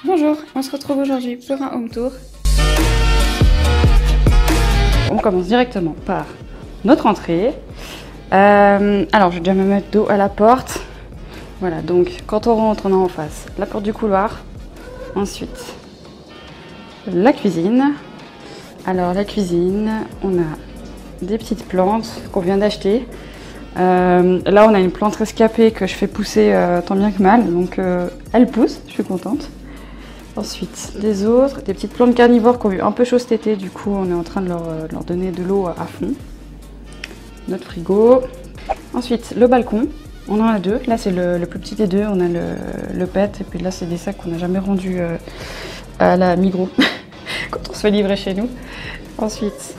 Bonjour, on se retrouve aujourd'hui pour un home tour. On commence directement par notre entrée. Alors je vais déjà me mettre dos à la porte. Voilà, donc quand on rentre, on a en face la porte du couloir. Ensuite, la cuisine. Alors la cuisine, on a des petites plantes qu'on vient d'acheter. Là on a une plante rescapée que je fais pousser tant bien que mal, donc elle pousse, je suis contente. Ensuite des autres, des petites plantes carnivores qui ont eu un peu chaud cet été, du coup on est en train de leur donner de l'eau à fond. Notre frigo. Ensuite le balcon, on en a deux, là c'est le plus petit des deux, on a le pet, et puis là c'est des sacs qu'on n'a jamais rendus à la Migros quand on se fait livrer chez nous. Ensuite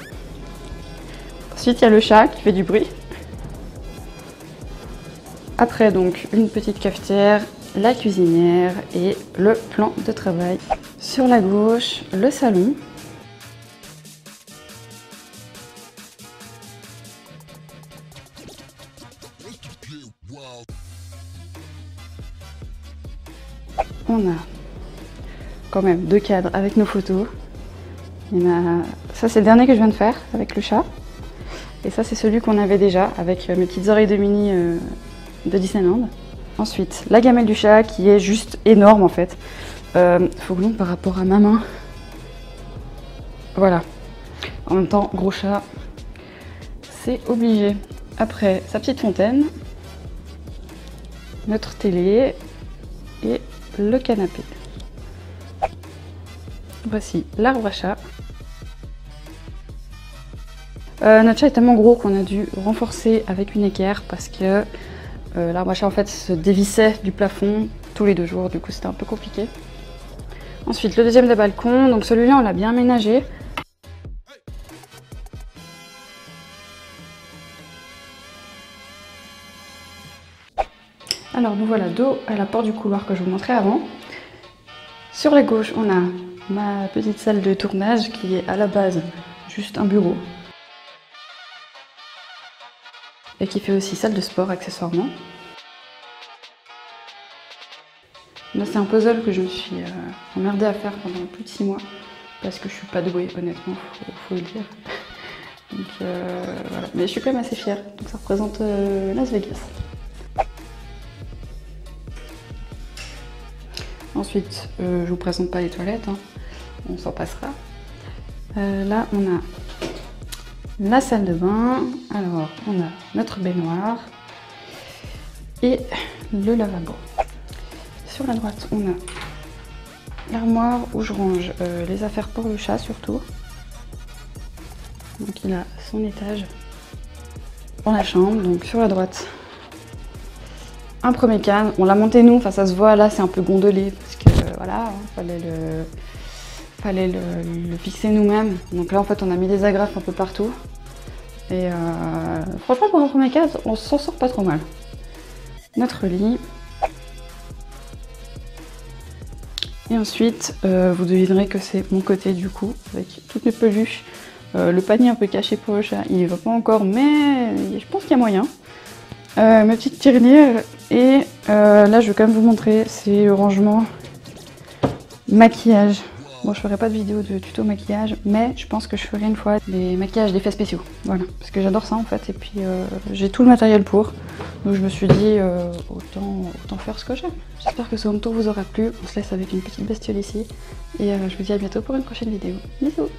il y a le chat qui fait du bruit. Après donc une petite cafetière, la cuisinière et le plan de travail. Sur la gauche, le salon. On a quand même deux cadres avec nos photos. Ça c'est le dernier que je viens de faire avec le chat. Et ça c'est celui qu'on avait déjà avec mes petites oreilles de Minnie de Disneyland. Ensuite, la gamelle du chat qui est juste énorme en fait. Faut que l'on par rapport à ma main. Voilà. En même temps, gros chat, c'est obligé. Après, sa petite fontaine, notre télé et le canapé. Voici l'arbre à chat. Notre chat est tellement gros qu'on a dû renforcer avec une équerre parce que l'arbre à chat en fait se dévissait du plafond tous les 2 jours, du coup c'était un peu compliqué. Ensuite le deuxième des balcons, donc celui-là on l'a bien aménagé. Alors nous voilà dos à la porte du couloir que je vous montrais avant. Sur la gauche on a ma petite salle de tournage qui est à la base juste un bureau. Et qui fait aussi salle de sport accessoirement. Là c'est un puzzle que je me suis emmerdée à faire pendant plus de 6 mois parce que je suis pas douée honnêtement, faut le dire. Donc voilà, mais je suis quand même assez fière, donc ça représente Las Vegas. Ensuite, je vous présente pas les toilettes, hein. On s'en passera. Là on a la salle de bain, alors on a notre baignoire et le lavabo. Sur la droite, on a l'armoire où je range les affaires pour le chat surtout. Donc il a son étage dans la chambre. Donc sur la droite, un premier cadre. On l'a monté nous, enfin ça se voit là, c'est un peu gondolé parce que voilà, fallait le fixer nous-mêmes. Donc là en fait on a mis des agrafes un peu partout. Et franchement pour un premier cadre, on s'en sort pas trop mal. Notre lit. Et ensuite, vous devinerez que c'est mon côté du coup, avec toutes mes peluches. Le panier un peu caché pour le chat, il y va pas encore, mais je pense qu'il y a moyen. Ma petite tirelire. Et là, je vais quand même vous montrer, c'est le rangement maquillage. Bon, je ferai pas de vidéo de tuto maquillage, mais je pense que je ferai une fois des maquillages d'effets spéciaux. Voilà, parce que j'adore ça en fait, et puis j'ai tout le matériel pour. Donc je me suis dit, autant faire ce que j'aime. J'espère que ce home tour vous aura plu. On se laisse avec une petite bestiole ici, et je vous dis à bientôt pour une prochaine vidéo. Bisous!